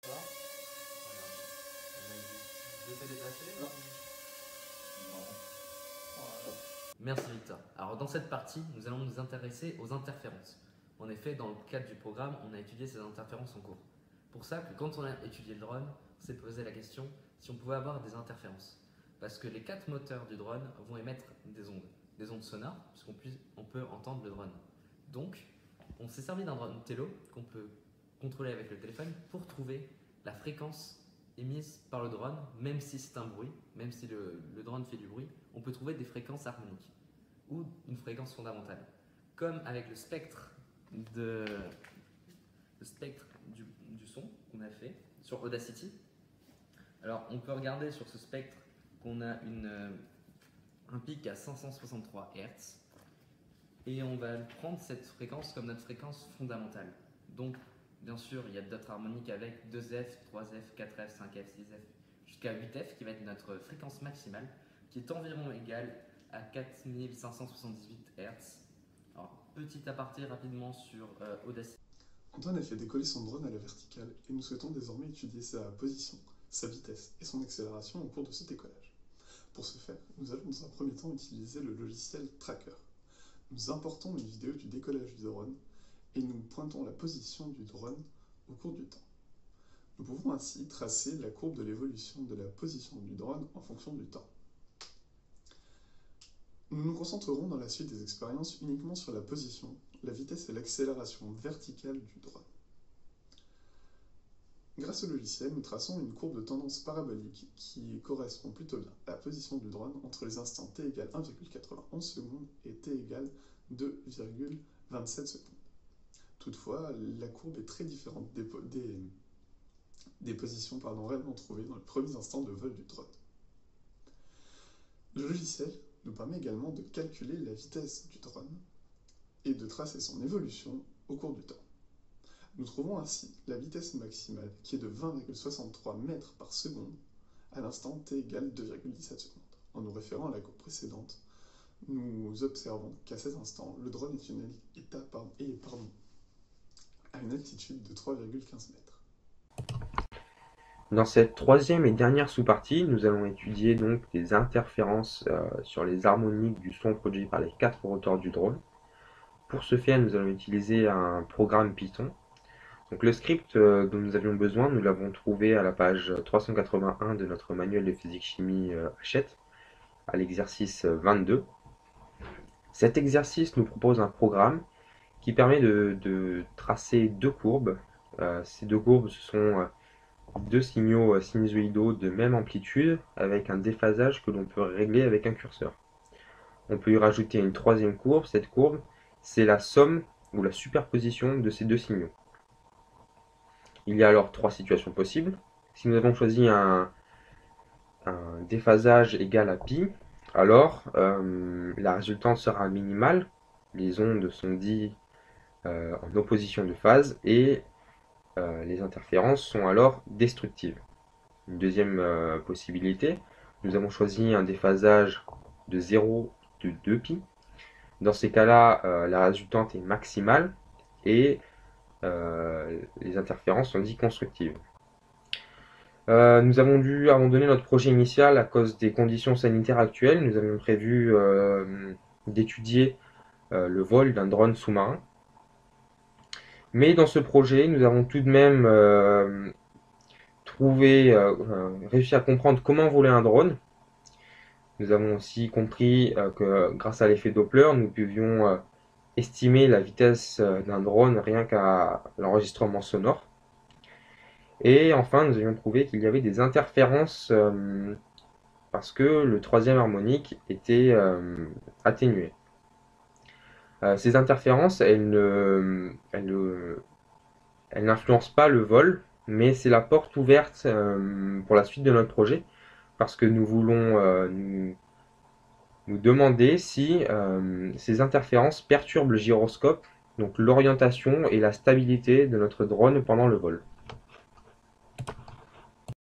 Ça, je fais déplacer. Non. Voilà. Merci Victor. Alors dans cette partie, nous allons nous intéresser aux interférences. En effet, dans le cadre du programme, on a étudié ces interférences en cours. Pour ça, quand on a étudié le drone, on s'est posé la question si on pouvait avoir des interférences. Parce que les 4 moteurs du drone vont émettre des ondes sonores, puisqu'on peut entendre le drone. Donc, on s'est servi d'un drone télo qu'on peut contrôler avec le téléphone pour trouver la fréquence émise par le drone, même si c'est un bruit, même si le drone fait du bruit, on peut trouver des fréquences harmoniques ou une fréquence fondamentale. Comme avec le spectre du son qu'on a fait sur Audacity. Alors on peut regarder sur ce spectre qu'on a un pic à 563 Hz et on va prendre cette fréquence comme notre fréquence fondamentale. Donc bien sûr il y a d'autres harmoniques avec 2F, 3F, 4F, 5F, 6F jusqu'à 8F qui va être notre fréquence maximale qui est environ égale à 4578 Hz. Alors petit aparté rapidement sur Audacity. Antoine a fait décoller son drone à la verticale et nous souhaitons désormais étudier sa position, sa vitesse et son accélération au cours de ce décollage. Pour ce faire, nous allons dans un premier temps utiliser le logiciel Tracker. Nous importons une vidéo du décollage du drone et nous pointons la position du drone au cours du temps. Nous pouvons ainsi tracer la courbe de l'évolution de la position du drone en fonction du temps. Nous nous concentrerons dans la suite des expériences uniquement sur la position, la vitesse et l'accélération verticale du drone. Grâce au logiciel, nous traçons une courbe de tendance parabolique qui correspond plutôt bien à la position du drone entre les instants t égale 1,91 secondes et t égale 2,27 secondes. Toutefois, la courbe est très différente des positions réellement trouvées dans les premiers instants de vol du drone. Le logiciel nous permet également de calculer la vitesse du drone et de tracer son évolution au cours du temps. Nous trouvons ainsi la vitesse maximale qui est de 20,63 mètres par seconde à l'instant t égale 2,17 secondes. En nous référant à la courbe précédente, nous observons qu'à cet instant, le drone est à une altitude de 3,15 mètres. Dans cette troisième et dernière sous-partie, nous allons étudier donc les interférences sur les harmoniques du son produit par les 4 rotors du drone. Pour ce faire, nous allons utiliser un programme Python. Donc le script dont nous avions besoin, nous l'avons trouvé à la page 381 de notre manuel de physique-chimie Hachette, à l'exercice 22. Cet exercice nous propose un programme qui permet de tracer deux courbes. Ces deux courbes, ce sont deux signaux sinusoïdaux de même amplitude avec un déphasage que l'on peut régler avec un curseur. On peut y rajouter une troisième courbe. Cette courbe, c'est la somme ou la superposition de ces deux signaux. Il y a alors trois situations possibles. Si nous avons choisi un déphasage égal à pi, alors la résultante sera minimale. Les ondes sont dites en opposition de phase et les interférences sont alors destructives. Une deuxième possibilité, nous avons choisi un déphasage de 0 de 2π. Dans ces cas-là, la résultante est maximale et les interférences sont dites constructives. Nous avons dû abandonner notre projet initial à cause des conditions sanitaires actuelles. Nous avions prévu d'étudier le vol d'un drone sous-marin. Mais dans ce projet, nous avons tout de même réussi à comprendre comment voler un drone. Nous avons aussi compris que grâce à l'effet Doppler, nous pouvions estimer la vitesse d'un drone rien qu'à l'enregistrement sonore. Et enfin, nous avions prouvé qu'il y avait des interférences parce que le troisième harmonique était atténué. Ces interférences, elles n'influencent pas le vol, mais c'est la porte ouverte pour la suite de notre projet, parce que nous voulons nous demander si ces interférences perturbent le gyroscope, donc l'orientation et la stabilité de notre drone pendant le vol.